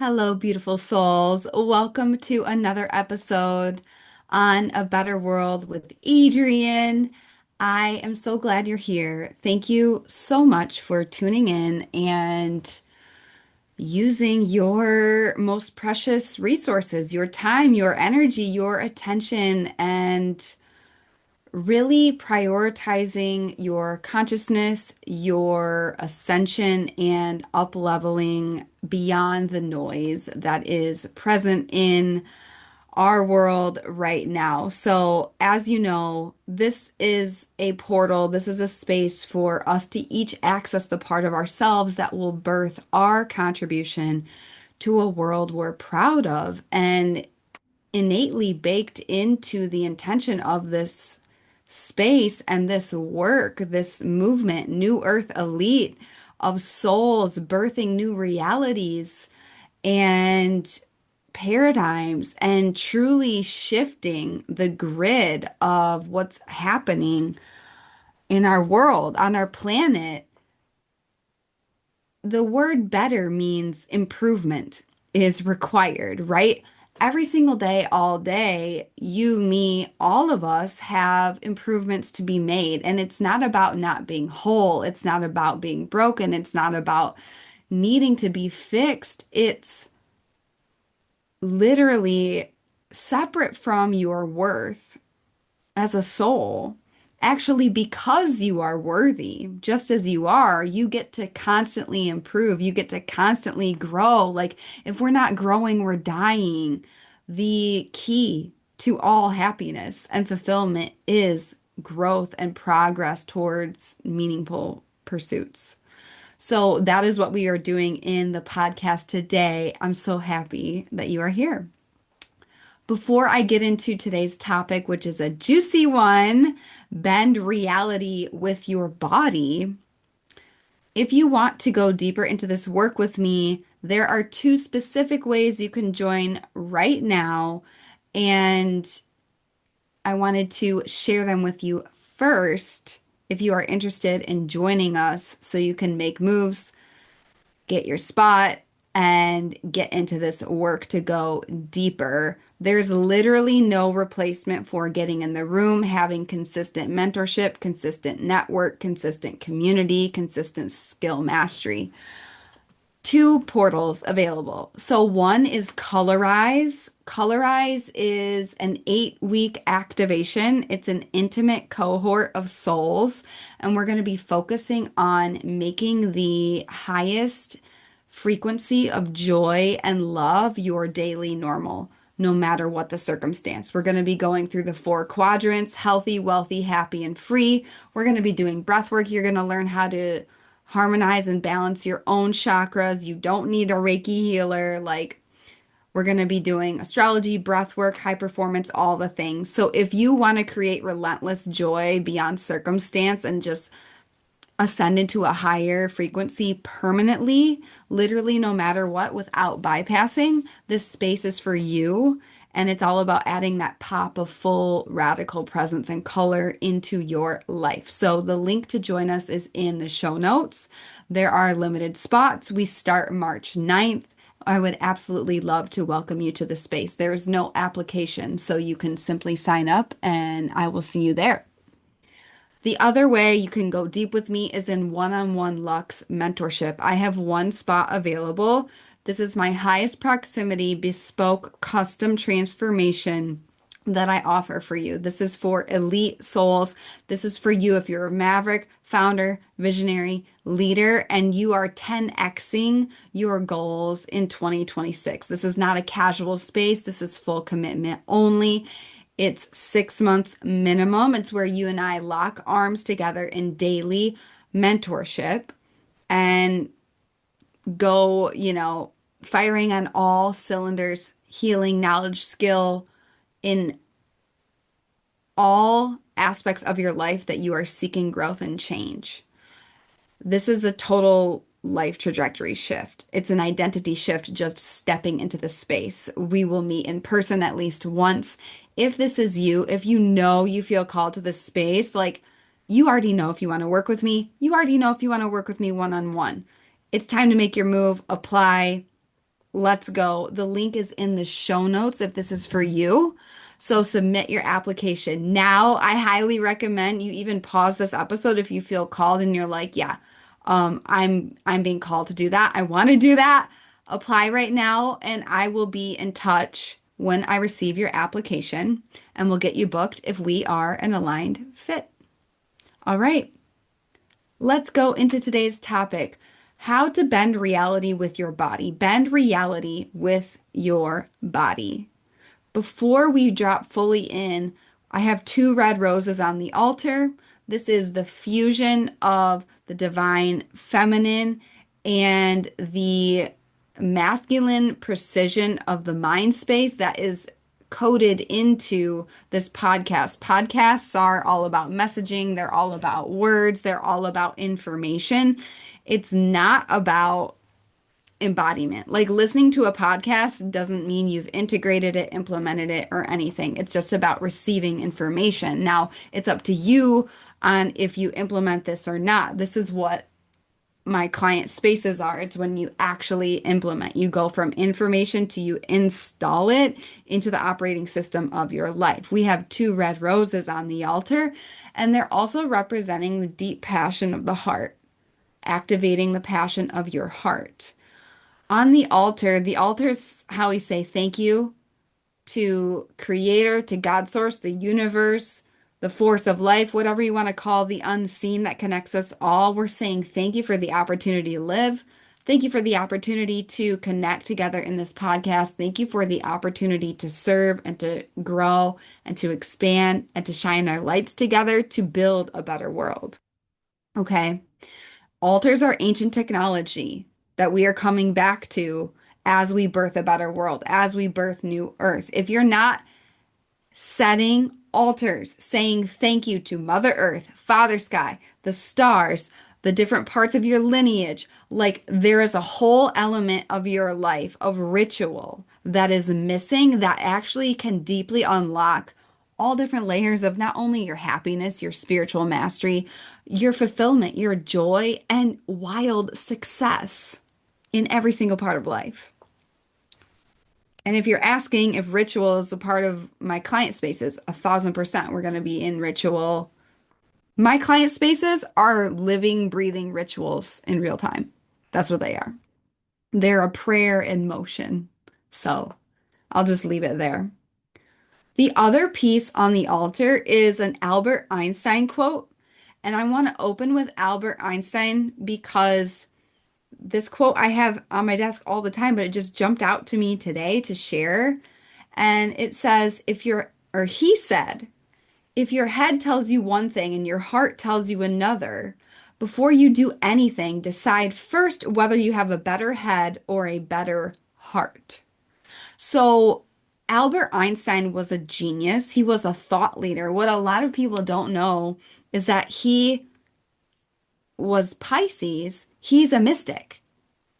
Hello, beautiful souls. Welcome to another episode on A Better World with Adrienne. I am so glad you're here. Thank you so much for tuning in and using your most precious resources, your time, your energy, your attention, and really prioritizing your consciousness, your ascension, and up leveling beyond the noise that is present in our world right now. So, as you know, this is a portal, this is a space for us to each access the part of ourselves that will birth our contribution to a world we're proud of. And innately baked into the intention of this space and this work, this movement, New Earth Elite of souls birthing new realities and paradigms and truly shifting the grid of what's happening in our world, on our planet. The word better means improvement is required, right? Every single day, all day, you, me, all of us have improvements to be made. And it's not about not being whole. It's not about being broken. It's not about needing to be fixed. It's literally separate from your worth as a soul. Actually, because you are worthy, just as you are, you get to constantly improve. You get to constantly grow. Like, if we're not growing, we're dying. The key to all happiness and fulfillment is growth and progress towards meaningful pursuits. So, that is what we are doing in the podcast today. I'm so happy that you are here. Before I get into today's topic, which is a juicy one, bend reality with your body. If you want to go deeper into this work with me, there are two specific ways you can join right now. And I wanted to share them with you first if you are interested in joining us so you can make moves, get your spot, and get into this work to go deeper. There's literally no replacement for getting in the room, having consistent mentorship, consistent network, consistent community, consistent skill mastery. Two portals available. So one is Colorize. Colorize is an 8-week activation. It's an intimate cohort of souls, and we're going to be focusing on making the highest frequency of joy and love your daily normal, no matter what the circumstance. We're going to be going through the 4 quadrants: healthy, wealthy, happy, and free. We're going to be doing breath work. You're going to learn how to harmonize and balance your own chakras. You don't need a Reiki healer. Like, we're going to be doing astrology, breath work, high performance, all the things. So if you want to create relentless joy beyond circumstance and just ascend into a higher frequency permanently, literally no matter what, without bypassing, this space is for you. And it's all about adding that pop of full radical presence and color into your life. So the link to join us is in the show notes. There are limited spots. We start March 9th. I would absolutely love to welcome you to the space. There is no application, so you can simply sign up and I will see you there. The other way you can go deep with me is in one-on-one Lux mentorship. I have one spot available. This is my highest proximity, bespoke, custom transformation that I offer for you. This is for elite souls. This is for you if you're a maverick, founder, visionary, leader, and you are 10xing your goals in 2026. This is not a casual space. This is full commitment only. It's 6 months minimum. It's where you and I lock arms together in daily mentorship and go, firing on all cylinders, healing, knowledge, skill in all aspects of your life that you are seeking growth and change. This is a total life trajectory shift. It's an identity shift just stepping into the space. We will meet in person at least once. If this is you, if you know you feel called to this space, like, you already know if you want to work with me. You already know if you want to work with me one-on-one. It's time to make your move, apply, let's go. The link is in the show notes if this is for you. So submit your application now. I highly recommend you even pause this episode if you feel called and you're like, yeah, I'm being called to do that. I want to do that. Apply right now, and I will be in touch when I receive your application, and we'll get you booked if we are an aligned fit. All right, let's go into today's topic: how to bend reality with your body. Bend reality with your body. Before we drop fully in, I have two red roses on the altar. This is the fusion of the divine feminine and the masculine precision of the mind space that is coded into this podcast. Podcasts are all about messaging, they're all about words, they're all about information. It's not about embodiment. Like listening to a podcast doesn't mean you've integrated it, implemented it, or anything. It's just about receiving information. Now, it's up to you on if you implement this or not. This is what my client spaces are. It's when you actually implement. You go from information to you install it into the operating system of your life. We have two red roses on the altar, and they're also representing the deep passion of the heart, activating the passion of your heart. On the altar is how we say thank you to Creator, to God Source, the universe, the force of life, whatever you want to call the unseen that connects us all. We're saying thank you for the opportunity to live. Thank you for the opportunity to connect together in this podcast. Thank you for the opportunity to serve and to grow and to expand and to shine our lights together to build a better world. Okay. Altars are ancient technology that we are coming back to as we birth a better world, as we birth new earth. If you're not setting altars, saying thank you to Mother Earth, Father Sky, the stars, the different parts of your lineage, like there is a whole element of your life of ritual that is missing that actually can deeply unlock all different layers of not only your happiness, your spiritual mastery, your fulfillment, your joy, and wild success in every single part of life. And if you're asking if ritual is a part of my client spaces, 1,000%, we're going to be in ritual. My client spaces are living, breathing rituals in real time. That's what they are. They're a prayer in motion. So I'll just leave it there. The other piece on the altar is an Albert Einstein quote. And I want to open with Albert Einstein because this quote I have on my desk all the time, but it just jumped out to me today to share. And it says, he said, if your head tells you one thing and your heart tells you another, before you do anything, decide first whether you have a better head or a better heart. So, Albert Einstein was a genius. He was a thought leader. What a lot of people don't know is that he was Pisces. He's a mystic.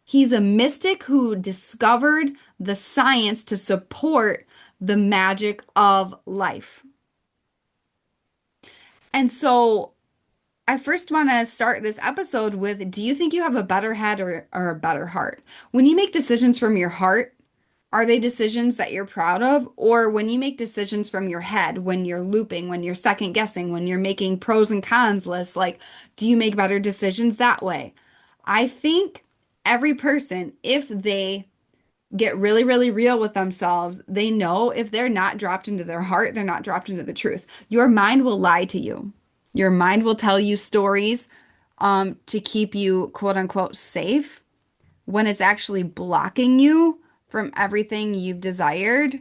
He's a mystic who discovered the science to support the magic of life. And so I first want to start this episode with, do you think you have a better head or a better heart? When you make decisions from your heart, are they decisions that you're proud of? Or when you make decisions from your head, when you're looping, when you're second guessing, when you're making pros and cons lists, like, do you make better decisions that way? I think every person, if they get really, really real with themselves, they know if they're not dropped into their heart, they're not dropped into the truth. Your mind will lie to you. Your mind will tell you stories to keep you, quote unquote, safe when it's actually blocking you from everything you've desired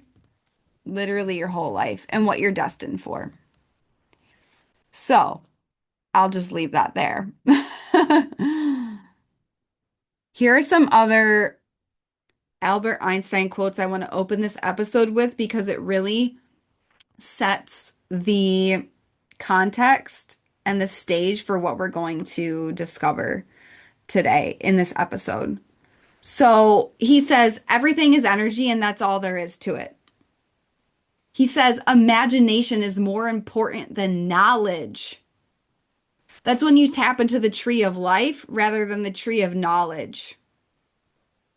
literally your whole life and what you're destined for. So I'll just leave that there. Here are some other Albert Einstein quotes I want to open this episode with because it really sets the context and the stage for what we're going to discover today in this episode. So he says, everything is energy and that's all there is to it. He says, imagination is more important than knowledge. That's when you tap into the tree of life rather than the tree of knowledge.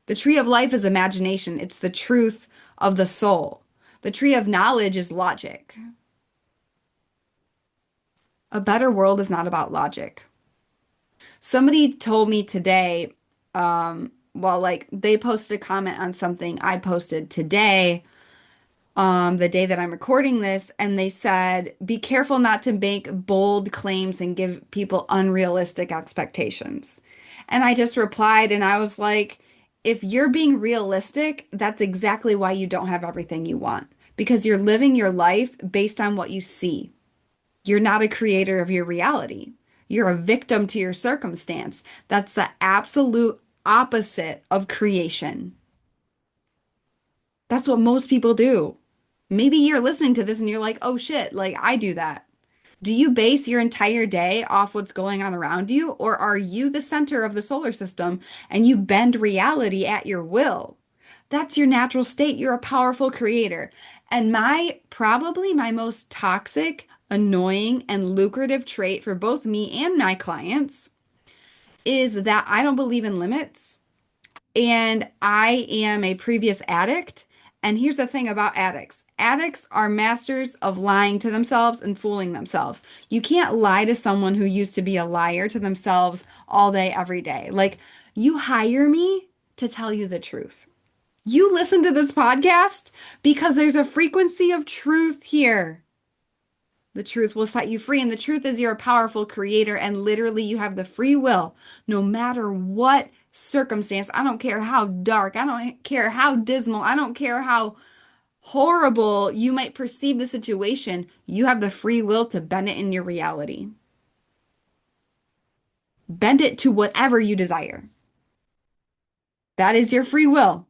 The tree of life is imagination. It's the truth of the soul. The tree of knowledge is logic. A better world is not about logic. Somebody told me today, well, like they posted a comment on something I posted today, the day that I'm recording this, and they said, be careful not to make bold claims and give people unrealistic expectations. And I just replied and I was like, if you're being realistic, that's exactly why you don't have everything you want, because you're living your life based on what you see. You're not a creator of your reality. You're a victim to your circumstance. That's the absolute opposite of creation. That's what most people do. Maybe you're listening to this and you're like, oh shit, like I do that. Do you base your entire day off what's going on around you, or are you the center of the solar system and you bend reality at your will? That's your natural state. You're a powerful creator. And probably my most toxic, annoying, and lucrative trait for both me and my clients is that I don't believe in limits. And I am a previous addict. And here's the thing about addicts. Addicts are masters of lying to themselves and fooling themselves. You can't lie to someone who used to be a liar to themselves all day, every day. Like, you hire me to tell you the truth. You listen to this podcast because there's a frequency of truth here. The truth will set you free. And the truth is, you're a powerful creator, and literally, you have the free will, no matter what circumstance. I don't care how dark, I don't care how dismal, I don't care how horrible you might perceive the situation. You have the free will to bend it in your reality, bend it to whatever you desire. That is your free will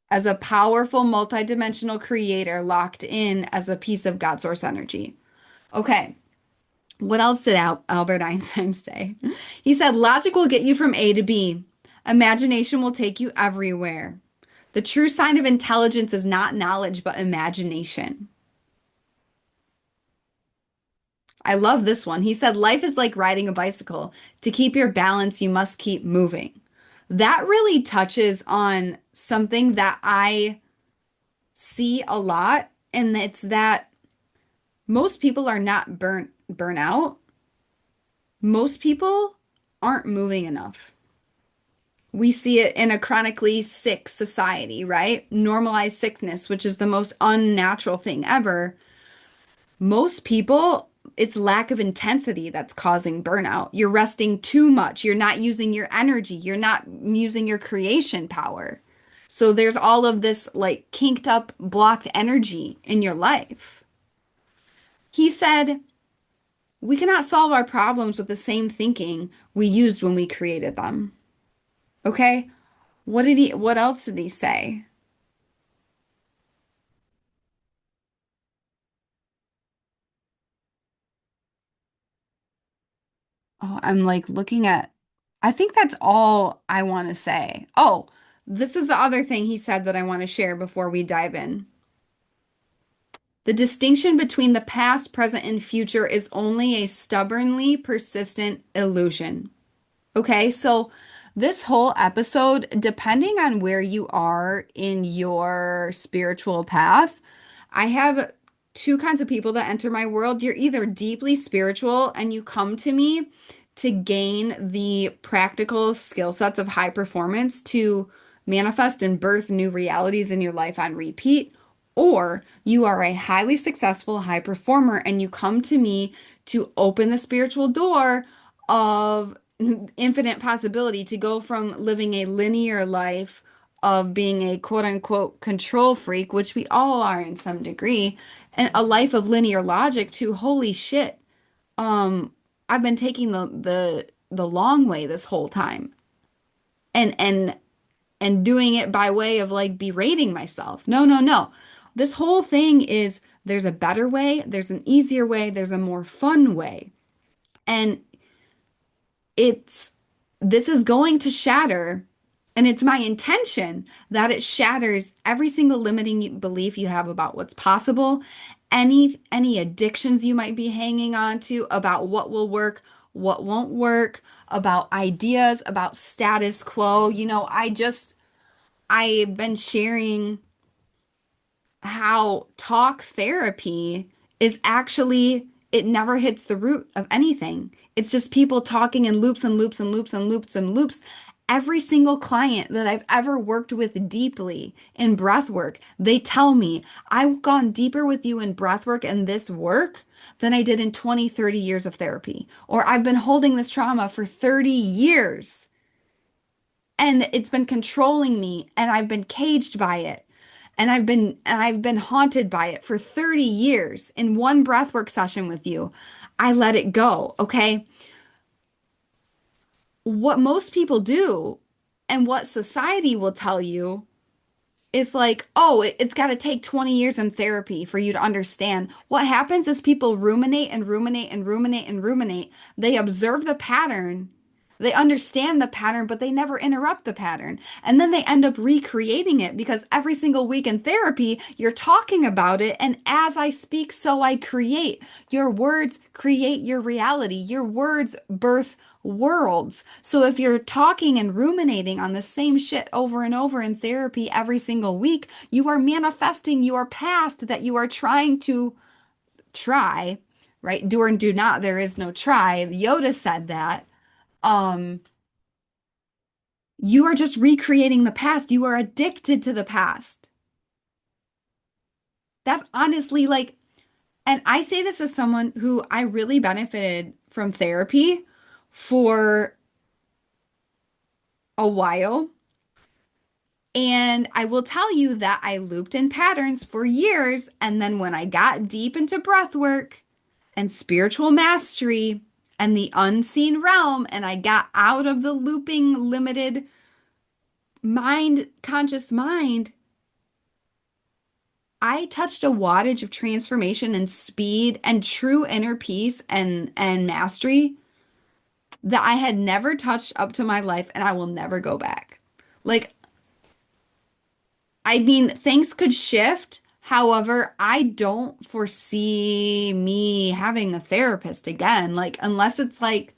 as a powerful multidimensional creator locked in as a piece of God source energy. Okay. What else did Albert Einstein say? He said, logic will get you from A to B. Imagination will take you everywhere. The true sign of intelligence is not knowledge, but imagination. I love this one. He said, life is like riding a bicycle. To keep your balance, you must keep moving. That really touches on something that I see a lot, and it's that most people are not burnt out. Most people aren't moving enough. We see it in a chronically sick society, right? Normalized sickness, which is the most unnatural thing ever. Most people, it's lack of intensity that's causing burnout. You're resting too much. You're not using your energy. You're not using your creation power. So there's all of this like kinked up, blocked energy in your life. He said, we cannot solve our problems with the same thinking we used when we created them. Okay? What else did he say? Oh, I'm like looking at, I think that's all I want to say. Oh, this is the other thing he said that I want to share before we dive in. The distinction between the past, present, and future is only a stubbornly persistent illusion. Okay, so this whole episode, depending on where you are in your spiritual path, I have two kinds of people that enter my world. You're either deeply spiritual and you come to me to gain the practical skill sets of high performance to manifest and birth new realities in your life on repeat, or you are a highly successful high performer and you come to me to open the spiritual door of infinite possibility to go from living a linear life of being a quote unquote control freak, which we all are in some degree, and a life of linear logic to holy shit. Um, I've been taking the long way this whole time and and doing it by way of like berating myself. No, no, no. This whole thing is there's a better way, there's an easier way, there's a more fun way. And it's this is going to shatter, and it's my intention that it shatters every single limiting belief you have about what's possible, any addictions you might be hanging on to about what will work, what won't work, about ideas, about status quo. I just I've been sharing how talk therapy is actually, it never hits the root of anything. It's just people talking in loops and loops and loops and loops and loops. Every single client that I've ever worked with deeply in breath work, they tell me, I've gone deeper with you in breath work and this work than I did in 20, 30 years of therapy. Or I've been holding this trauma for 30 years and it's been controlling me and I've been caged by it. And I've been haunted by it for 30 years. In one breathwork session with you, I let it go, okay? What most people do and what society will tell you is like, oh, it's got to take 20 years in therapy for you to understand. What happens is people ruminate and ruminate and ruminate and ruminate. They observe the pattern, they understand the pattern, but they never interrupt the pattern. And then they end up recreating it because every single week in therapy, you're talking about it. And as I speak, so I create. Your words create your reality. Your words birth worlds. So if you're talking and ruminating on the same shit over and over in therapy every single week, you are manifesting your past that you are trying to try, right? Do or do not, there is no try. Yoda said that. Um, you are just recreating the past. You are addicted to the past. That's honestly like, and I say this as someone who I really benefited from therapy for a while. And I will tell you that I looped in patterns for years. And then when I got deep into breath work and spiritual mastery and the unseen realm, and I got out of the looping, limited mind, conscious mind, I touched a wattage of transformation and speed and true inner peace and mastery that I had never touched up to my life, and I will never go back. Like, I mean, things could shift. However, I don't foresee me having a therapist again. Like, unless it's like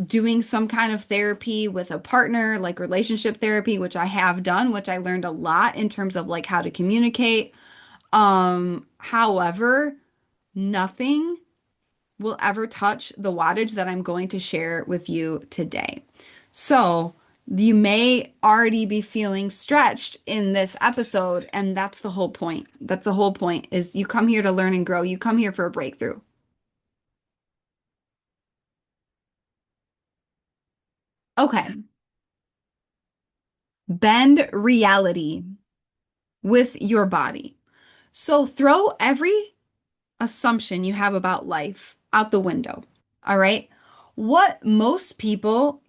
doing some kind of therapy with a partner, like relationship therapy, which I have done, which I learned a lot in terms of like how to communicate. However, nothing will ever touch the wattage that I'm going to share with you today. So, you may already be feeling stretched in this episode, and that's the whole point. That's the whole point is you come here to learn and grow. You come here for a breakthrough. Okay. Bend reality with your body. So throw every assumption you have about life out the window. All right. What most people,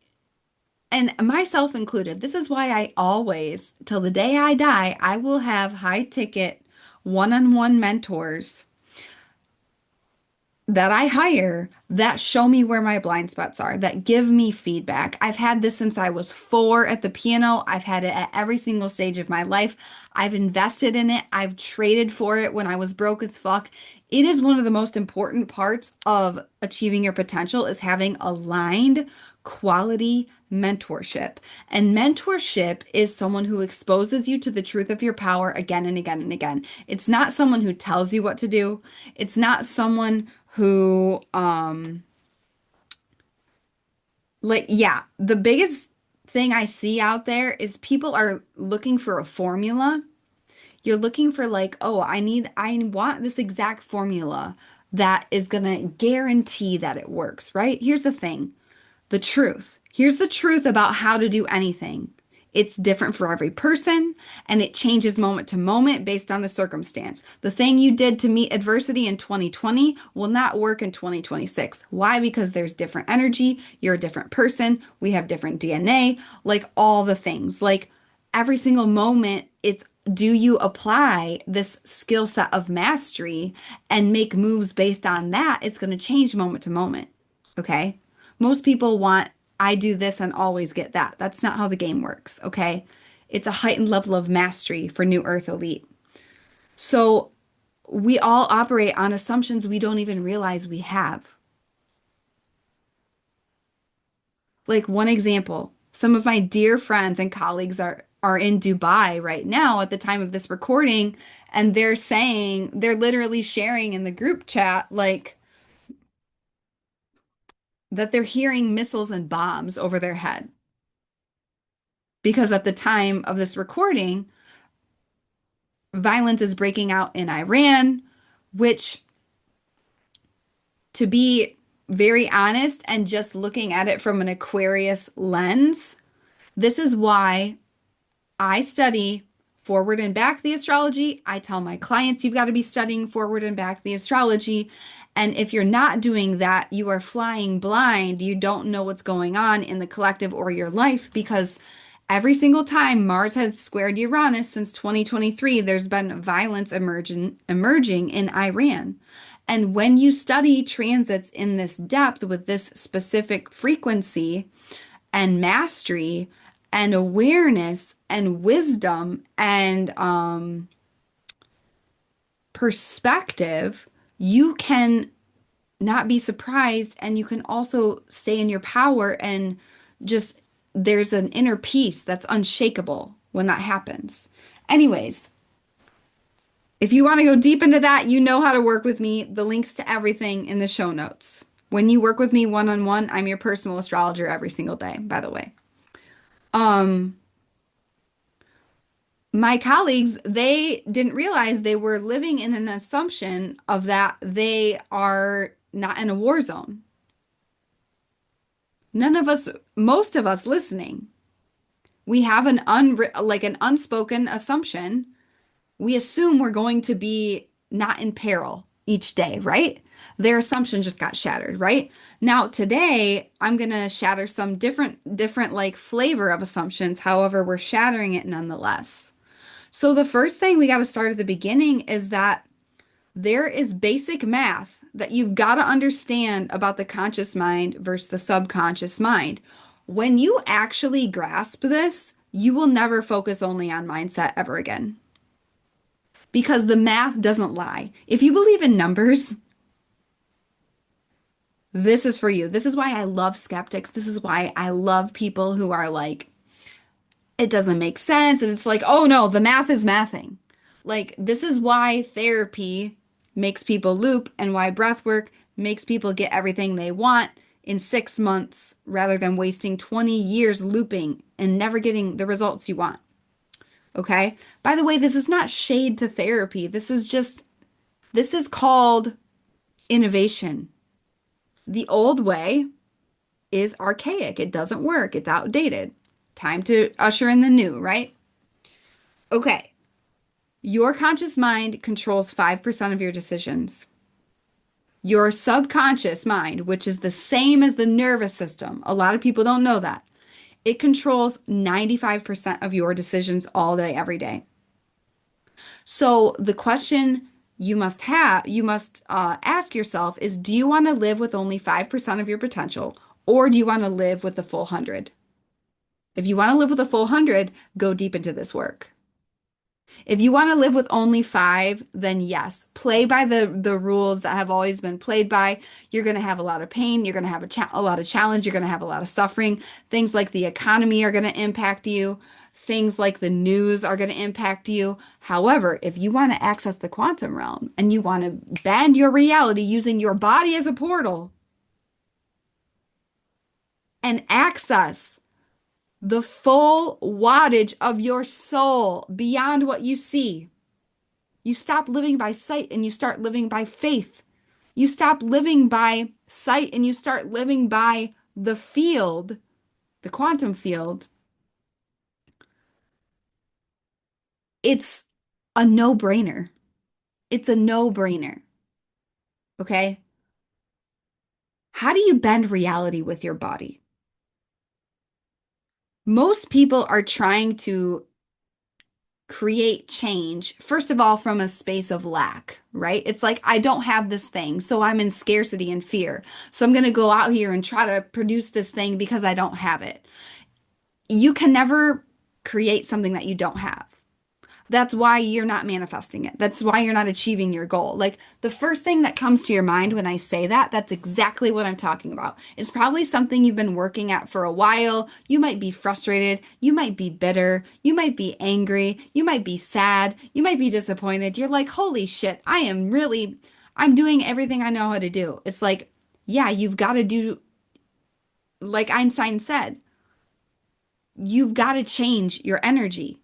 and myself included, this is why I always, till the day I die, I will have high ticket one-on-one mentors that I hire that show me where my blind spots are, that give me feedback. I've had this since I was 4 at the piano. I've had it at every single stage of my life. I've invested in it. I've traded for it when I was broke as fuck. It is one of the most important parts of achieving your potential is having aligned quality mentorship. And mentorship is someone who exposes you to the truth of your power again and again and again. It's not someone who tells you what to do. It's not someone who like yeah, the biggest thing I see out there is people are looking for a formula. You're looking for like, oh, I want this exact formula that is going to guarantee that it works, right? Here's the thing. The truth. Here's the truth about how to do anything. It's different for every person and it changes moment to moment based on the circumstance. The thing you did to meet adversity in 2020 will not work in 2026. Why? Because there's different energy. You're a different person. We have different DNA, like all the things. Like every single moment, it's do you apply this skill set of mastery and make moves based on that? It's going to change moment to moment. Okay. Most people want, I do this and always get that. That's not how the game works, okay? It's a heightened level of mastery for New Earth Elite. So we all operate on assumptions we don't even realize we have. Like one example, some of my dear friends and colleagues are are in Dubai right now at the time of this recording, and they're saying they're literally sharing in the group chat like that they're hearing missiles and bombs over their head because at the time of this recording, violence is breaking out in Iran, which, to be very honest and just looking at it from an Aquarius lens, this is why I study forward and back the astrology. I tell my clients you've got to be studying forward and back the astrology. And if you're not doing that, you are flying blind. You don't know what's going on in the collective or your life because every single time Mars has squared Uranus since 2023, there's been violence emerging in Iran. And when you study transits in this depth with this specific frequency, and mastery and awareness and wisdom and perspective, you can not be surprised and you can also stay in your power and just there's an inner peace that's unshakable when that happens. Anyways, if you want to go deep into that, you know how to work with me. The links to everything in the show notes. When you work with me one-on-one, I'm your personal astrologer every single day, by the way. Um, my colleagues, they didn't realize they were living in an assumption of that they are not in a war zone. None of us, most of us listening, we have an unspoken assumption. We assume we're going to be not in peril each day, right? Their assumption just got shattered, right? Now today, I'm going to shatter some different like flavor of assumptions. However, we're shattering it nonetheless. So the first thing we got to start at the beginning is that there is basic math that you've got to understand about the conscious mind versus the subconscious mind. When you actually grasp this, you will never focus only on mindset ever again because the math doesn't lie. If you believe in numbers, this is for you. This is why I love skeptics. This is why I love people who are like, it doesn't make sense. And it's like, oh no, the math is mathing. Like, this is why therapy makes people loop and why breath work makes people get everything they want in 6 months rather than wasting 20 years looping and never getting the results you want. Okay. By the way, this is not shade to therapy. This is called innovation. The old way is archaic. It doesn't work. It's outdated. Time to usher in the new, right? Okay. Your conscious mind controls 5% of your decisions. Your subconscious mind, which is the same as the nervous system, a lot of people don't know that. It controls 95% of your decisions all day, every day. So the question you must ask yourself is, do you want to live with only 5% of your potential, or do you want to live with the full 100? If you want to live with a full 100, go deep into this work. If you want to live with only five, then yes, play by the rules that have always been played by. You're going to have a lot of pain. You're going to have a lot of challenge. You're going to have a lot of suffering. Things like the economy are going to impact you. Things like the news are going to impact you. However, if you want to access the quantum realm and you want to bend your reality using your body as a portal and access the full wattage of your soul beyond what you see. You stop living by sight and you start living by faith. You stop living by sight and you start living by the field, the quantum field. It's a no-brainer. It's a no-brainer. Okay? How do you bend reality with your body? Most people are trying to create change, first of all, from a space of lack, right? It's like, I don't have this thing, so I'm in scarcity and fear. So I'm going to go out here and try to produce this thing because I don't have it. You can never create something that you don't have. That's why you're not manifesting it. That's why you're not achieving your goal. Like the first thing that comes to your mind when I say that, that's exactly what I'm talking about. It's probably something you've been working at for a while. You might be frustrated. You might be bitter. You might be angry. You might be sad. You might be disappointed. You're like, holy shit, I'm doing everything I know how to do. It's like, yeah, you've got to do, like Einstein said, you've got to change your energy.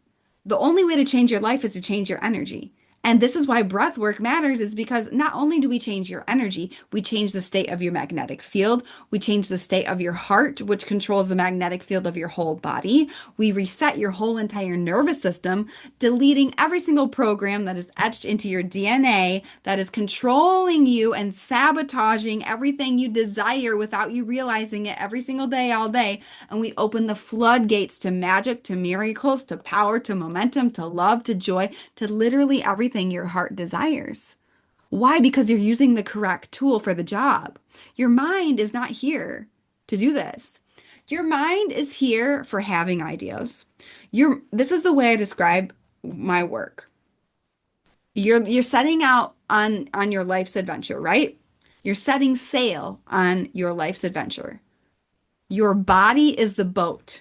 The only way to change your life is to change your energy. And this is why breath work matters is because not only do we change your energy, we change the state of your magnetic field, we change the state of your heart, which controls the magnetic field of your whole body. We reset your whole entire nervous system, deleting every single program that is etched into your DNA that is controlling you and sabotaging everything you desire without you realizing it every single day, all day. And we open the floodgates to magic, to miracles, to power, to momentum, to love, to joy, to literally everything your heart desires. Why? Because you're using the correct tool for the job. Your mind is not here to do this. Your mind is here for having ideas. This is the way I describe my work. You're setting out on your life's adventure, right? You're setting sail on your life's adventure. Your body is the boat.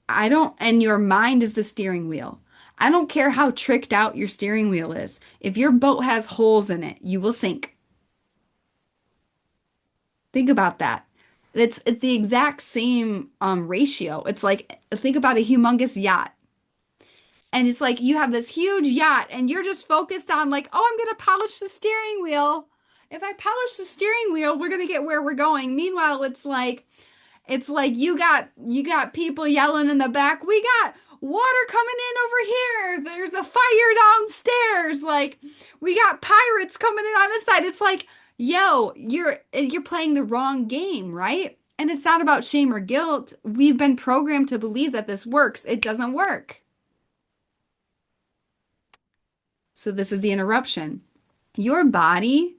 And your mind is the steering wheel. I don't care how tricked out your steering wheel is. If your boat has holes in it, you will sink. Think about that. It's the exact same ratio. It's like think about a humongous yacht. And it's like you have this huge yacht and you're just focused on like, oh, I'm gonna polish the steering wheel. If I polish the steering wheel, we're gonna get where we're going. Meanwhile, it's like you got people yelling in the back. We got water coming in over here. There's a fire downstairs. Like we got pirates coming in on this side. It's like, yo, you're playing the wrong game, right? And it's not about shame or guilt. We've been programmed to believe that this works. It doesn't work. So this is the interruption. Your body,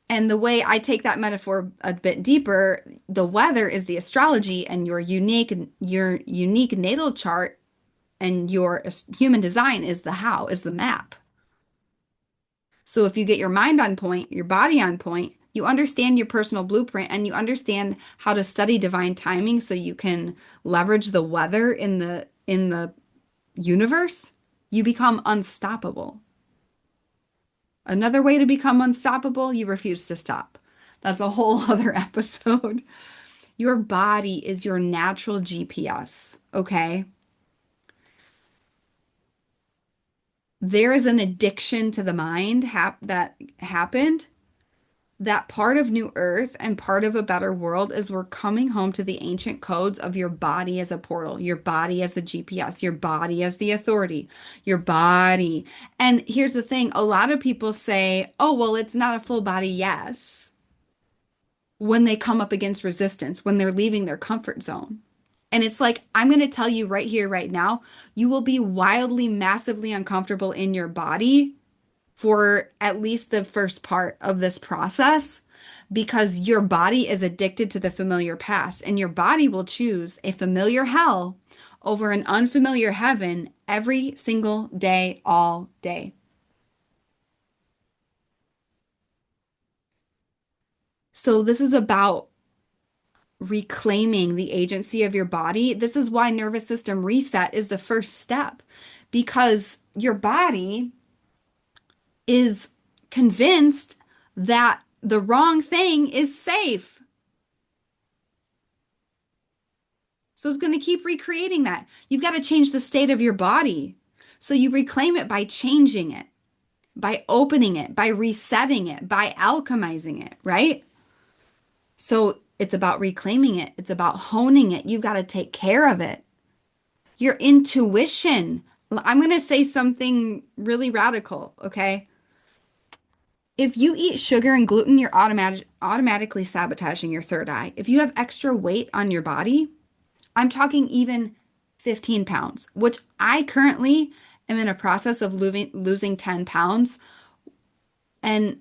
and the way I take that metaphor a bit deeper, the weather is the astrology and your unique natal chart and your human design is the map. So if you get your mind on point, your body on point, you understand your personal blueprint and you understand how to study divine timing so you can leverage the weather in the universe, you become unstoppable. Another way to become unstoppable, you refuse to stop. That's a whole other episode. Your body is your natural GPS, okay? There is an addiction to the mind that happened. That part of New Earth and part of a better world is we're coming home to the ancient codes of your body as a portal, your body as the GPS, your body as the authority, your body. And here's the thing, a lot of people say, oh, well, it's not a full body yes, when they come up against resistance, when they're leaving their comfort zone. And it's like, I'm going to tell you right here, right now, you will be wildly, massively uncomfortable in your body for at least the first part of this process because your body is addicted to the familiar past and your body will choose a familiar hell over an unfamiliar heaven every single day, all day. So this is about reclaiming the agency of your body. This is why nervous system reset is the first step because your body is convinced that the wrong thing is safe. So it's going to keep recreating that. You've got to change the state of your body. So you reclaim it by changing it, by opening it, by resetting it, by alchemizing it, right? So it's about reclaiming it. It's about honing it. You've got to take care of it. Your intuition. I'm going to say something really radical, okay? If you eat sugar and gluten, you're automatically sabotaging your third eye. If you have extra weight on your body, I'm talking even 15 pounds, which I currently am in a process of losing 10 pounds. And,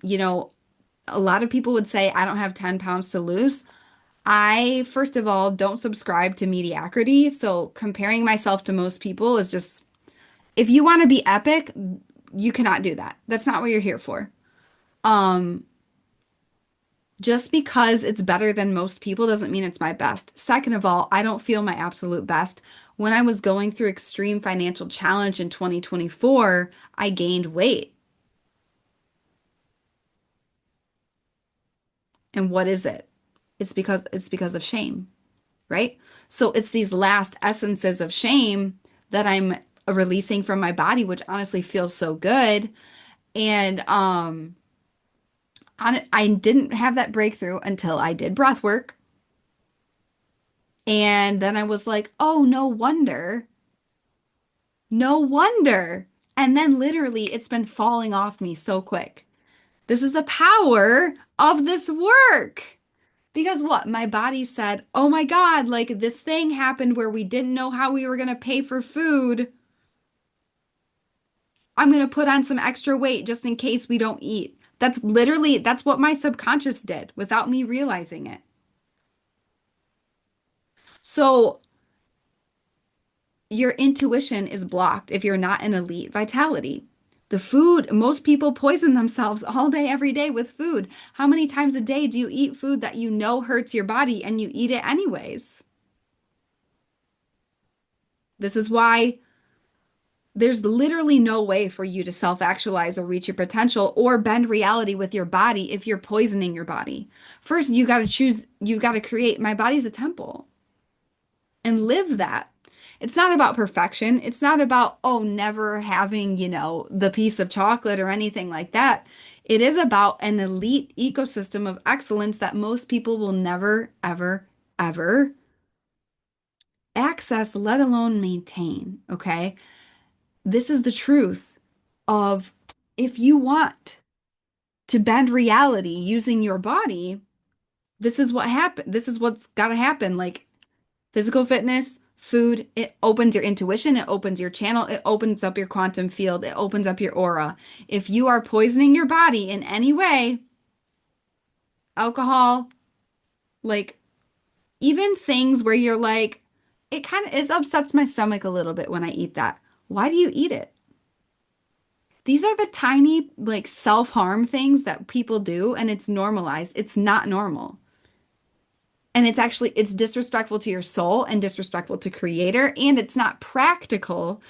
a lot of people would say I don't have 10 pounds to lose. I, first of all, don't subscribe to mediocrity. So comparing myself to most people is just If you want to be epic, you cannot do that. That's not what you're here for. Um, just because it's better than most people doesn't mean it's my best. Second of all, I don't feel my absolute best. When I was going through extreme financial challenge in 2024, I gained weight. And what is it? It's because of shame, right? So it's these last essences of shame that I'm releasing from my body, which honestly feels so good. And I didn't have that breakthrough until I did breath work. And then I was like, oh, no wonder. No wonder. And then literally it's been falling off me so quick. This is the power of this work. Because what? My body said, oh my God, like this thing happened where we didn't know how we were going to pay for food. I'm going to put on some extra weight just in case we don't eat. That's what my subconscious did without me realizing it. So your intuition is blocked if you're not in elite vitality. The food, most people poison themselves all day, every day with food. How many times a day do you eat food that you know hurts your body and you eat it anyways? This is why there's literally no way for you to self-actualize or reach your potential or bend reality with your body if you're poisoning your body. First, you got to create my body's a temple and live that. It's not about perfection. It's not about, oh, never having, the piece of chocolate or anything like that. It is about an elite ecosystem of excellence that most people will never, ever, ever access, let alone maintain. Okay. This is the truth of if you want to bend reality using your body, this is what happened. This is what's got to happen. Like physical fitness, food, it opens your intuition, it opens your channel, it opens up your quantum field, it opens up your aura. If you are poisoning your body in any way, alcohol, like even things where you're like, it upsets my stomach a little bit when I eat that. Why do you eat it? These are the tiny, like self-harm things that people do, and it's normalized. It's not normal. And it's disrespectful to your soul and disrespectful to creator. And it's not practical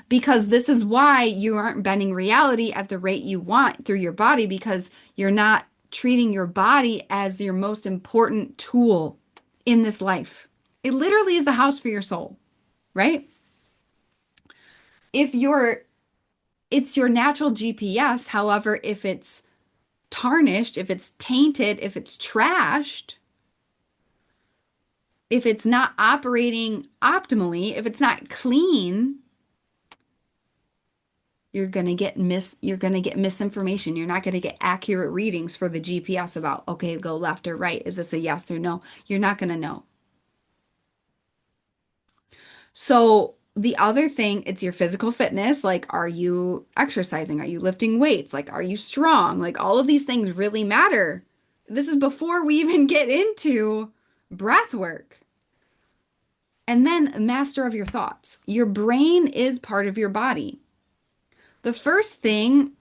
because this is why you aren't bending reality at the rate you want through your body because you're not treating your body as your most important tool in this life. It literally is the house for your soul, right? If you're, it's your natural GPS. However, if it's tarnished, if it's tainted, if it's trashed, if it's not operating optimally, if it's not clean, you're going to get misinformation. You're not going to get accurate readings for the GPS about, okay, go left or right. Is this a yes or no? You're not going to know. So the other thing, it's your physical fitness. Like, are you exercising? Are you lifting weights? Like, are you strong? Like, all of these things really matter. This is before we even get into breath work. And then master of your thoughts. Your brain is part of your body. The first thing,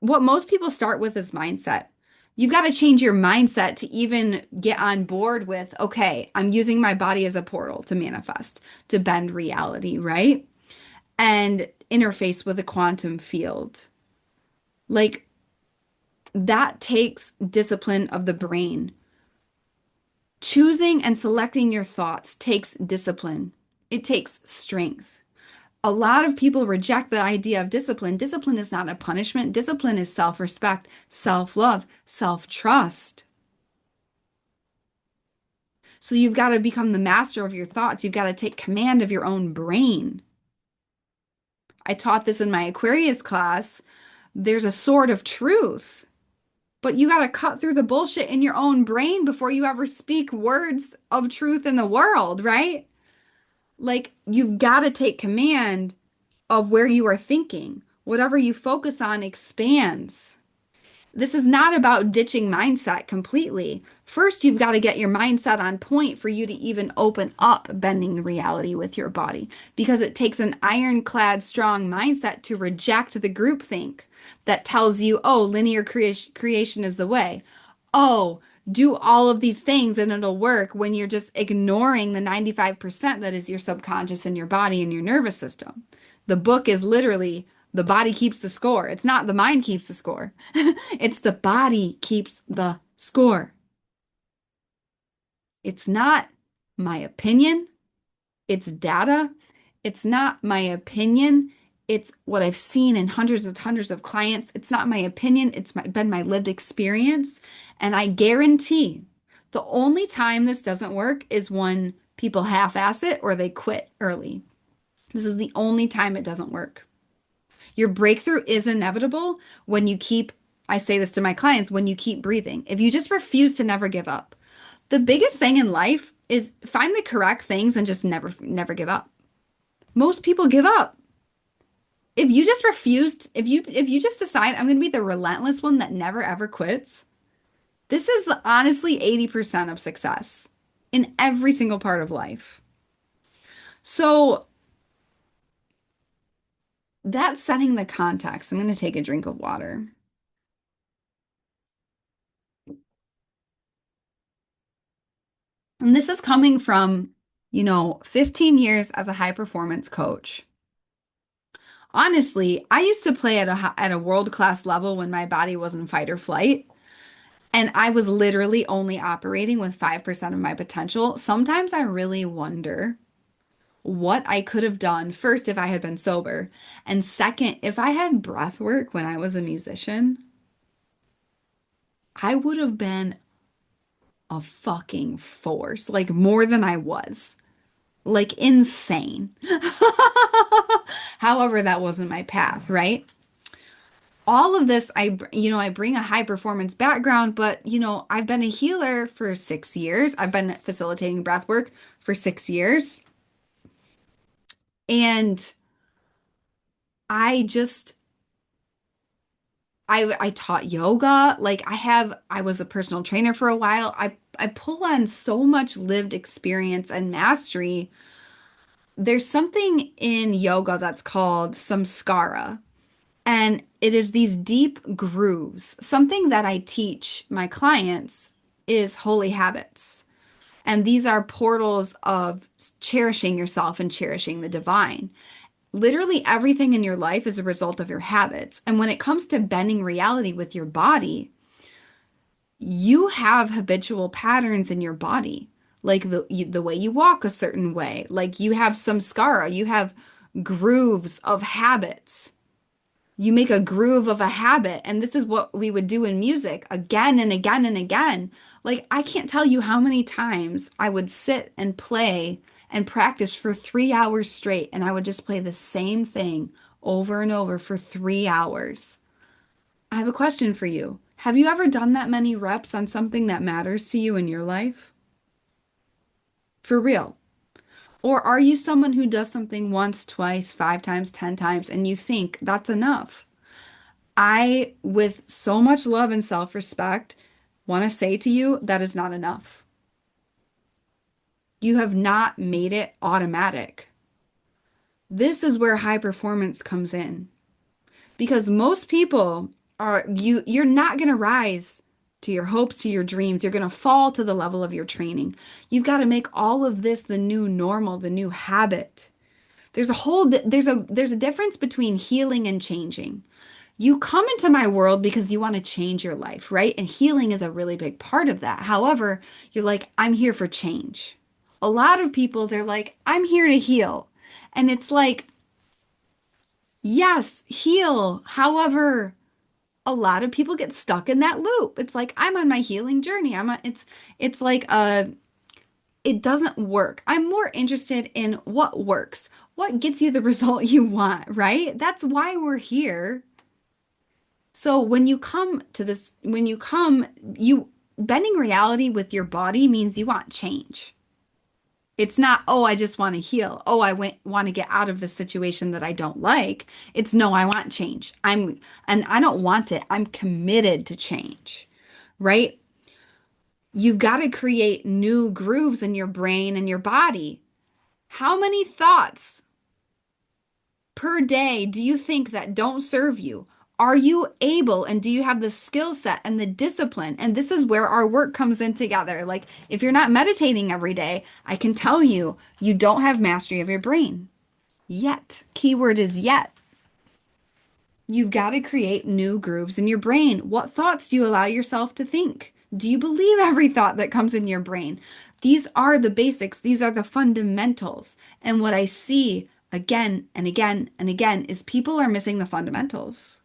what most people start with is mindset. You've got to change your mindset to even get on board with, okay, I'm using my body as a portal to manifest, to bend reality, right? And interface with the quantum field. Like that takes discipline of the brain. Choosing and selecting your thoughts takes discipline. It takes strength. A lot of people reject the idea of discipline. Discipline is not a punishment. Discipline is self-respect, self-love, self-trust. So you've got to become the master of your thoughts. You've got to take command of your own brain. I taught this in my Aquarius class. There's a sword of truth, but you got to cut through the bullshit in your own brain before you ever speak words of truth in the world, right? Like you've got to take command of where you are thinking. Whatever you focus on expands. This is not about ditching mindset completely. First, you've got to get your mindset on point for you to even open up bending reality with your body because it takes an ironclad, strong mindset to reject the groupthink that tells you, oh, linear creation is the way. Oh, do all of these things and it'll work when you're just ignoring the 95% that is your subconscious and your body and your nervous system. The book is literally the body keeps the score. It's not the mind keeps the score. It's the body keeps the score. It's not my opinion. It's data. It's not my opinion. It's what I've seen in hundreds of clients. It's not my opinion. Been my lived experience. And I guarantee the only time this doesn't work is when people half-ass it or they quit early. This is the only time it doesn't work. Your breakthrough is inevitable when you keep, I say this to my clients, when you keep breathing. If you just refuse to never give up. The biggest thing in life is find the correct things and just never give up. Most people give up. If you just refused, if you just decide I'm going to be the relentless one that never ever quits, this is honestly 80% of success in every single part of life. So that's setting the context. I'm going to take a drink of water. And this is coming from, 15 years as a high performance coach. Honestly, I used to play at a world-class level when my body was in fight or flight, and I was literally only operating with 5% of my potential. Sometimes I really wonder what I could have done first if I had been sober, and second, if I had breath work when I was a musician, I would have been a fucking force, like more than I was. Like insane. However, that wasn't my path, right? All of this, I bring a high performance background, but I've been a healer for 6 years. I've been facilitating breath work for 6 years. And I just, I taught yoga. Like I was a personal trainer for a while. I pull on so much lived experience and mastery. There's something in yoga that's called samskara. And it is these deep grooves. Something that I teach my clients is holy habits. And these are portals of cherishing yourself and cherishing the divine. Literally everything in your life is a result of your habits. And when it comes to bending reality with your body, you have habitual patterns in your body, like the way you walk a certain way, like you have some samskara, you have grooves of habits. You make a groove of a habit, and this is what we would do in music again and again and again. Like, I can't tell you how many times I would sit and play and practice for 3 hours straight, and I would just play the same thing over and over for 3 hours. I have a question for you. Have you ever done that many reps on something that matters to you in your life? For real. Or are you someone who does something once, twice, 5 times, 10 times, and you think that's enough? With so much love and self-respect, want to say to you that is not enough. You have not made it automatic. This is where high performance comes in because most people you're not going to rise to your hopes, to your dreams. You're going to fall to the level of your training. You've got to make all of this the new normal, the new habit. There's a difference between healing and changing. You come into my world because you want to change your life, right? And healing is a really big part of that. However, you're like, I'm here for change. A lot of people, they're like, I'm here to heal. And it's like, yes, heal. However, a lot of people get stuck in that loop. It's like, I'm on my healing journey. It's like it doesn't work. I'm more interested in what works, what gets you the result you want, right? That's why we're here. So when you come to this, when you come, you bending reality with your body means you want change. It's not, oh, I just want to heal. Oh, want to get out of the situation that I don't like. It's no, I want change. And I don't want it. I'm committed to change, right? You've got to create new grooves in your brain and your body. How many thoughts per day do you think that don't serve you? Are you able and do you have the skill set and the discipline? And this is where our work comes in together. Like, if you're not meditating every day, I can tell you, you don't have mastery of your brain yet. Keyword is yet. You've got to create new grooves in your brain. What thoughts do you allow yourself to think? Do you believe every thought that comes in your brain? These are the basics, these are the fundamentals. And what I see again and again and again is people are missing the fundamentals.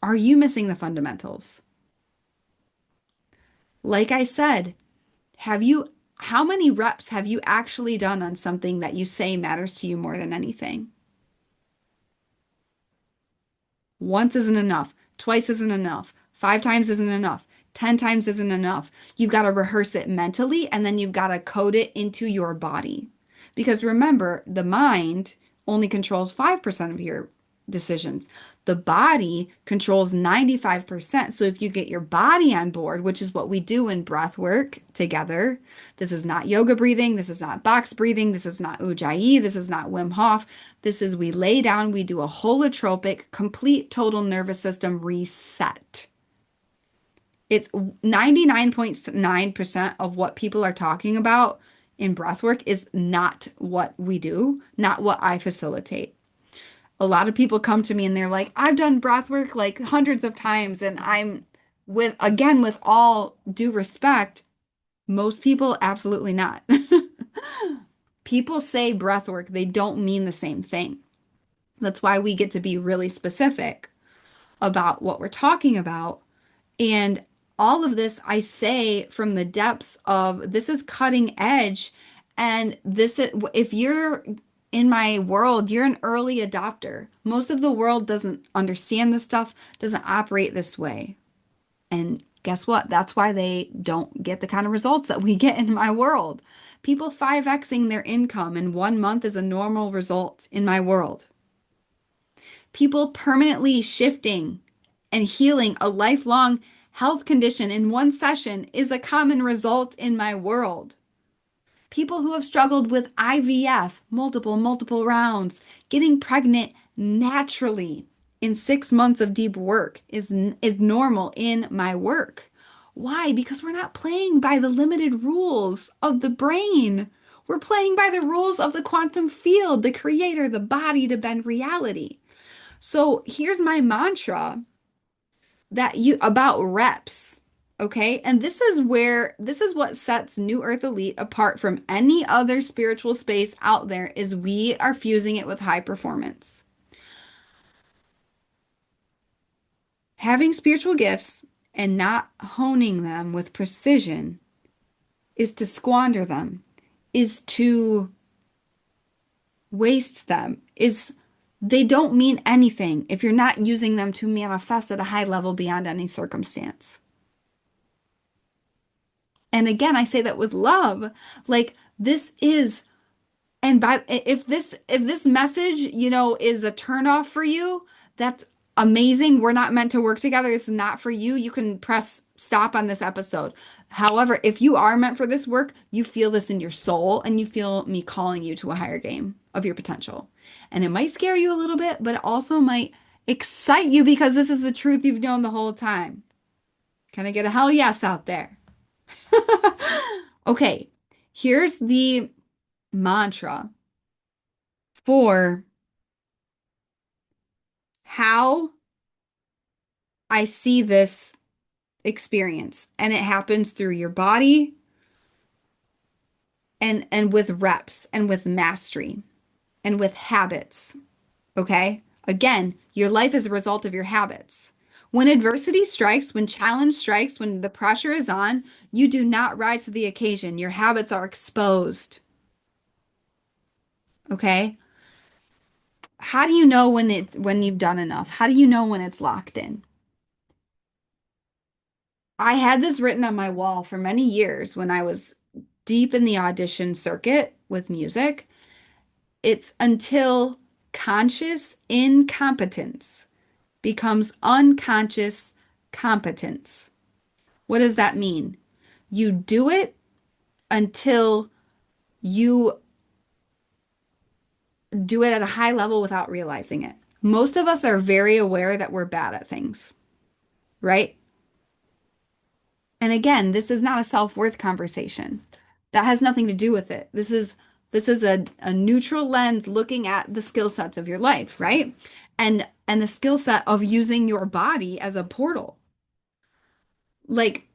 Are you missing the fundamentals? Like I said, how many reps have you actually done on something that you say matters to you more than anything? Once isn't enough. Twice isn't enough. 5 times isn't enough. 10 times isn't enough. You've got to rehearse it mentally and then you've got to code it into your body. Because remember, the mind only controls 5% of your decisions. The body controls 95%. So if you get your body on board, which is what we do in breath work together, this is not yoga breathing, this is not box breathing, this is not ujjayi, this is not Wim Hof. This is we lay down, we do a holotropic, complete total nervous system reset. It's 99.9% of what people are talking about in breath work is not what we do, not what I facilitate. A lot of people come to me and they're like, I've done breath work like hundreds of times. And I'm again, with all due respect, most people absolutely not. People say breath work, they don't mean the same thing. That's why we get to be really specific about what we're talking about. And all of this, I say from the depths of this is cutting edge. And this is, if you're in my world, you're an early adopter. Most of the world doesn't understand this stuff, doesn't operate this way. And guess what? That's why they don't get the kind of results that we get in my world. People 5Xing their income in 1 month is a normal result in my world. People permanently shifting and healing a lifelong health condition in one session is a common result in my world. People who have struggled with IVF, multiple rounds, getting pregnant naturally in 6 months of deep work is normal in my work. Why? Because we're not playing by the limited rules of the brain. We're playing by the rules of the quantum field, the creator, the body to bend reality. So here's my mantra that you about reps. Okay. And this is what sets New Earth Elite apart from any other spiritual space out there is we are fusing it with high performance. Having spiritual gifts and not honing them with precision is to squander them, is to waste them, is they don't mean anything if you're not using them to manifest at a high level beyond any circumstance. And again, I say that with love. Like this is, and by if this message, is a turnoff for you, that's amazing. We're not meant to work together. This is not for you. You can press stop on this episode. However, if you are meant for this work, you feel this in your soul and you feel me calling you to a higher game of your potential. And it might scare you a little bit, but it also might excite you because this is the truth you've known the whole time. Can I get a hell yes out there? Okay, here's the mantra for how I see this experience. And it happens through your body and with reps and with mastery and with habits. Okay? Again, your life is a result of your habits. When adversity strikes, when challenge strikes, when the pressure is on, you do not rise to the occasion. Your habits are exposed. Okay? How do you know when you've done enough? How do you know when it's locked in? I had this written on my wall for many years when I was deep in the audition circuit with music. It's until conscious incompetence becomes unconscious competence. What does that mean? You do it until you do it at a high level without realizing it. Most of us are very aware that we're bad at things, right? And again, this is not a self-worth conversation. That has nothing to do with it. This is a neutral lens looking at the skill sets of your life, right? And the skill set of using your body as a portal. Like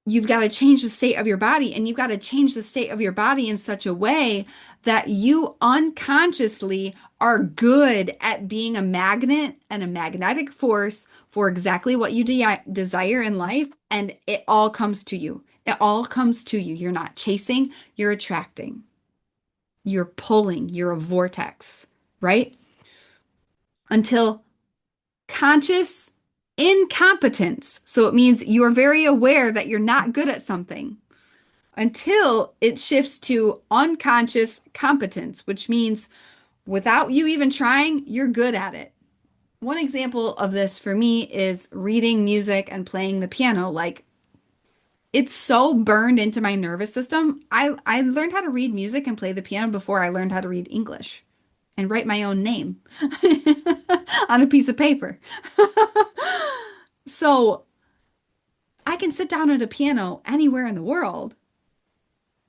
you've got to change the state of your body, and you've got to change the state of your body in such a way that you unconsciously are good at being a magnet and a magnetic force for exactly what you desire in life. And it all comes to you. It all comes to you. You're not chasing, you're attracting, you're pulling, you're a vortex, right? Until conscious incompetence. So it means you are very aware that you're not good at something until it shifts to unconscious competence, which means without you even trying, you're good at it. One example of this for me is reading music and playing the piano. Like it's so burned into my nervous system. I learned how to read music and play the piano before I learned how to read English and write my own name on a piece of paper. So I can sit down at a piano anywhere in the world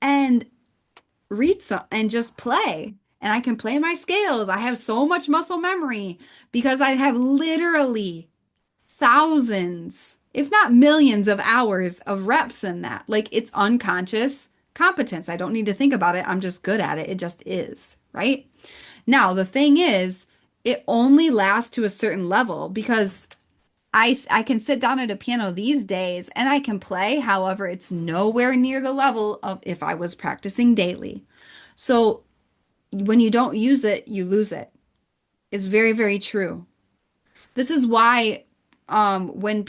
and read some and just play. And I can play my scales. I have so much muscle memory because I have literally thousands, if not millions of hours of reps in that. Like it's unconscious competence. I don't need to think about it. I'm just good at it. It just is, right? Now, the thing is, it only lasts to a certain level because I can sit down at a piano these days and I can play. However, it's nowhere near the level of if I was practicing daily. So when you don't use it, you lose it. It's very, very true. This is why when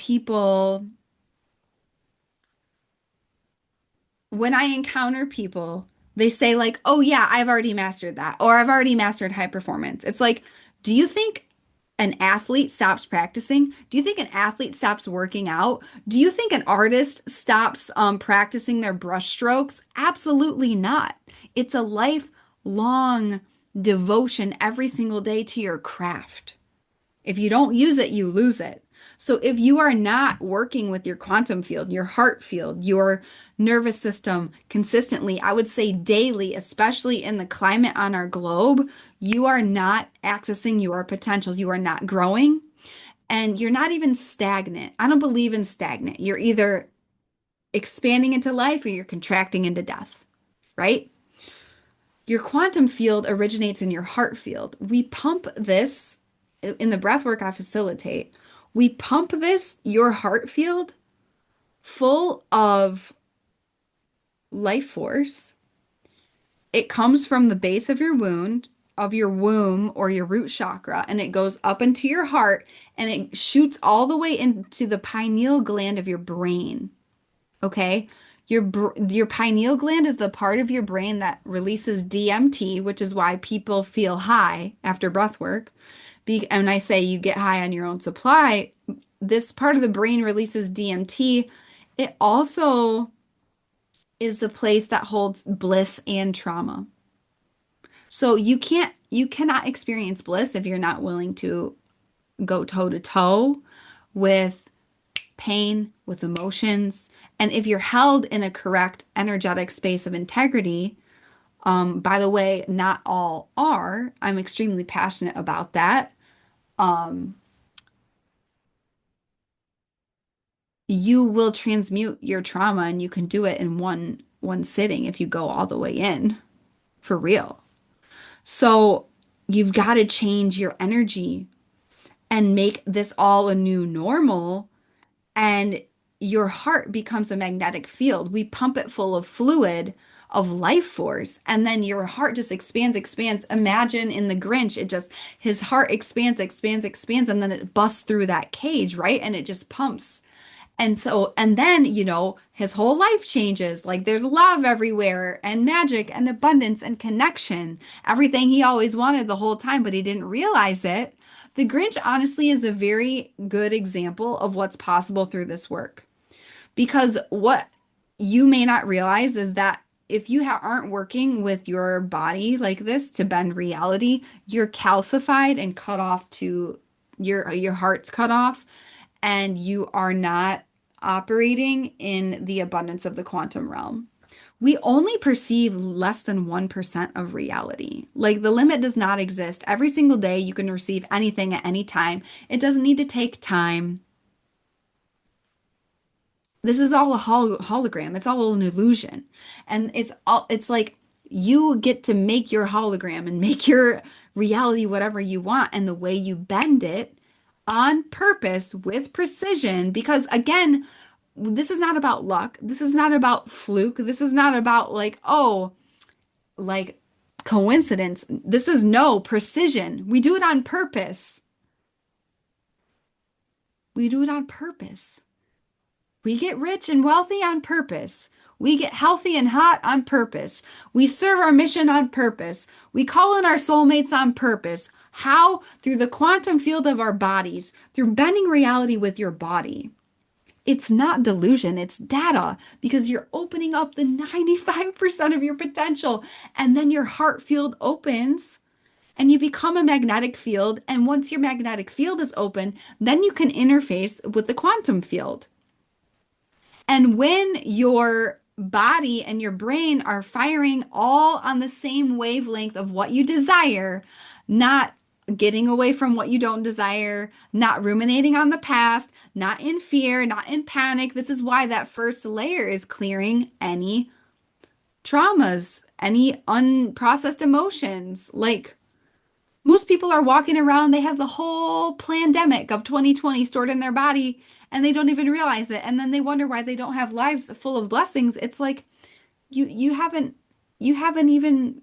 when I encounter people, they say like, "Oh yeah, I've already mastered that," or "I've already mastered high performance." It's like, do you think an athlete stops practicing? Do you think an athlete stops working out? Do you think an artist stops practicing their brush strokes? Absolutely not. It's a lifelong devotion every single day to your craft. If you don't use it, you lose it. So if you are not working with your quantum field, your heart field, your nervous system consistently, I would say daily, especially in the climate on our globe, you are not accessing your potential. You are not growing and you're not even stagnant. I don't believe in stagnant. You're either expanding into life or you're contracting into death, right? Your quantum field originates in your heart field. We pump this in the breath work I facilitate. We pump this, your heart field, full of life force. It comes from the base of your wound, of your womb or your root chakra, and it goes up into your heart and it shoots all the way into the pineal gland of your brain. Okay? Your pineal gland is the part of your brain that releases DMT, which is why people feel high after breath work. And I say you get high on your own supply, this part of the brain releases DMT. It also is the place that holds bliss and trauma. So you cannot experience bliss if you're not willing to go toe to toe with pain, with emotions. And if you're held in a correct energetic space of integrity, by the way, not all are. I'm extremely passionate about that. Um, you will transmute your trauma and you can do it in one sitting if you go all the way in for real. So you've got to change your energy and make this all a new normal, and your heart becomes a magnetic field. We pump it full of fluid, of life force, and then your heart just expands, expands. Imagine in the Grinch, it just, his heart expands, expands, expands, and then it busts through that cage, right? And it just pumps. And so, and then, his whole life changes. Like there's love everywhere and magic and abundance and connection. Everything he always wanted the whole time, but he didn't realize it. The Grinch honestly is a very good example of what's possible through this work Because what you may not realize is that if you aren't working with your body like this to bend reality, you're calcified and cut off to your heart's cut off, and you are not operating in the abundance of the quantum realm. We only perceive less than 1% of reality. Like the limit does not exist. Every single day you can receive anything at any time. It doesn't need to take time. This is all a hologram. It's all an illusion. And it's like you get to make your hologram and make your reality whatever you want, and the way you bend it on purpose with precision, because again, this is not about luck. This is not about fluke. This is not about like, oh, like coincidence. This is no precision. We do it on purpose. We do it on purpose. We get rich and wealthy on purpose. We get healthy and hot on purpose. We serve our mission on purpose. We call in our soulmates on purpose. How? Through the quantum field of our bodies, through bending reality with your body. It's not delusion, it's data, because you're opening up the 95% of your potential. And then your heart field opens and you become a magnetic field. And once your magnetic field is open, then you can interface with the quantum field. And when your body and your brain are firing all on the same wavelength of what you desire, not getting away from what you don't desire, not ruminating on the past, not in fear, not in panic. This is why that first layer is clearing any traumas, any unprocessed emotions. Like most people are walking around, they have the whole pandemic of 2020 stored in their body and they don't even realize it. And then they wonder why they don't have lives full of blessings. It's like you haven't even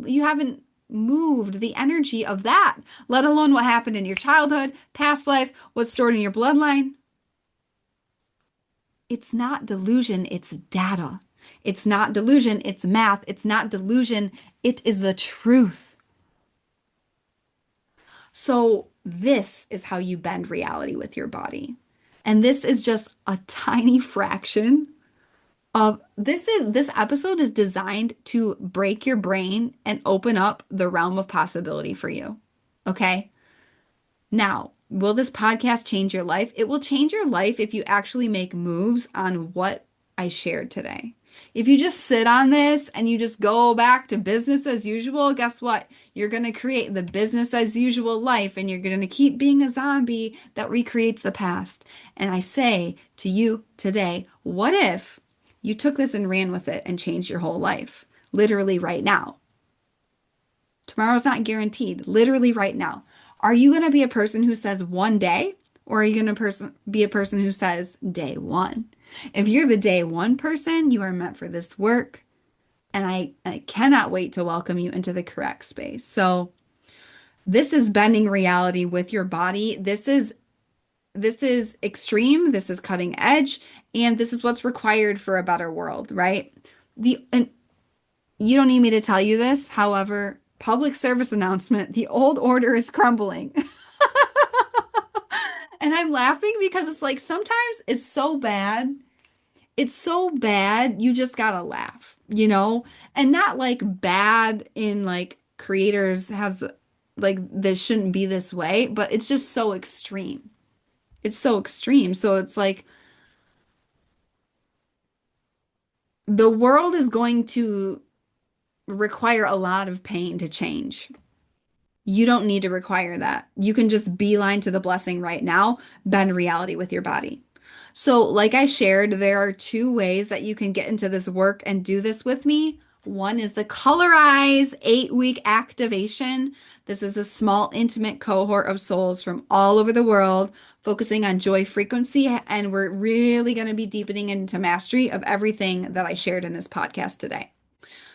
you haven't moved the energy of that, let alone what happened in your childhood, past life, what's stored in your bloodline. It's not delusion, it's data. It's not delusion, it's math. It's not delusion, it is the truth. So, this is how you bend reality with your body. And this is just a tiny fraction of this episode is designed to break your brain and open up the realm of possibility for you. Okay? Now, will this podcast change your life? It will change your life if you actually make moves on what I shared today. If you just sit on this and you just go back to business as usual, guess what? You're going to create the business as usual life and you're going to keep being a zombie that recreates the past. And I say to you today, what if you took this and ran with it and changed your whole life? Literally right now. Tomorrow's not guaranteed. Literally right now. Are you going to be a person who says one day, or are you going to be a person who says day one? If you're the day one person, you are meant for this work. And I cannot wait to welcome you into the correct space. So this is bending reality with your body. This is extreme. This is cutting edge. And this is what's required for a better world, right? And you don't need me to tell you this. However, public service announcement, the old order is crumbling. And I'm laughing because it's like sometimes it's so bad. It's so bad, you just gotta laugh, you know? And not like bad in like creators has like this shouldn't be this way, but it's just so extreme. It's so extreme. So it's like the world is going to require a lot of pain to change. You don't need to require that. You can just beeline to the blessing right now, bend reality with your body. So, like I shared, there are two ways that you can get into this work and do this with me. One is the Colorize 8-week activation. This is a small, intimate cohort of souls from all over the world focusing on joy frequency. And we're really going to be deepening into mastery of everything that I shared in this podcast today.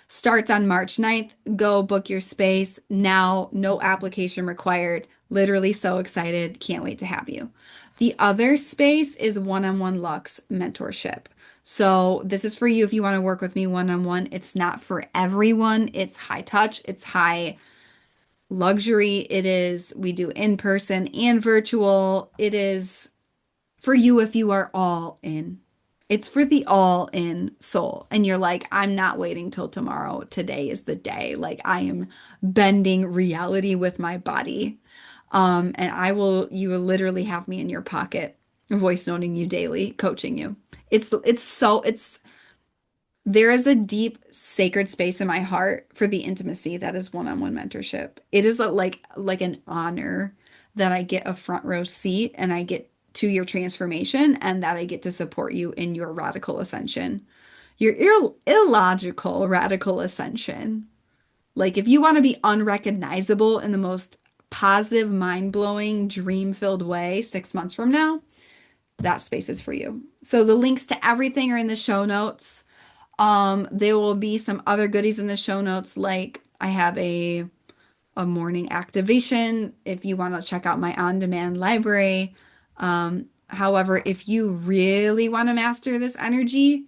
Starts on March 9th. Go book your space now. No application required. Literally so excited. Can't wait to have you. The other space is one-on-one Lux mentorship. So this is for you if you want to work with me one-on-one. It's not for everyone. It's high touch. It's high luxury. We do in person and virtual. It is for you if you are all in. It's for the all in soul. And you're like, I'm not waiting till tomorrow. Today is the day. Like I am bending reality with my body. And you will literally have me in your pocket, voice noting you daily, coaching you. It's there is a deep sacred space in my heart for the intimacy that is one-on-one mentorship. It is like an honor that I get a front row seat and I get to your transformation and that I get to support you in your radical ascension. Your illogical radical ascension. Like if you want to be unrecognizable in the most positive, mind-blowing, dream-filled way 6 months from now, that space is for you. So the links to everything are in the show notes. There will be some other goodies in the show notes, like I have a morning activation if you want to check out my on-demand library. However, if you really want to master this energy,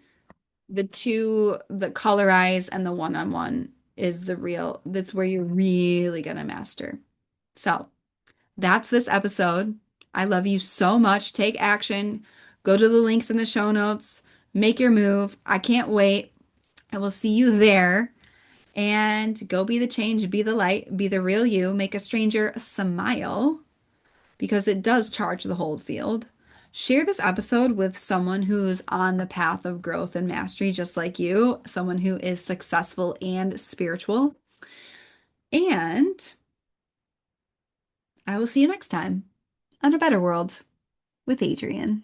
the color eyes and the one-on-one is that's where you're really gonna master. So that's this episode. I love you so much. Take action. Go to the links in the show notes. Make your move. I can't wait. I will see you there. And go be the change, be the light, be the real you. Make a stranger smile because it does charge the whole field. Share this episode with someone who's on the path of growth and mastery, just like you, someone who is successful and spiritual. And I will see you next time on A Better World with Adrian.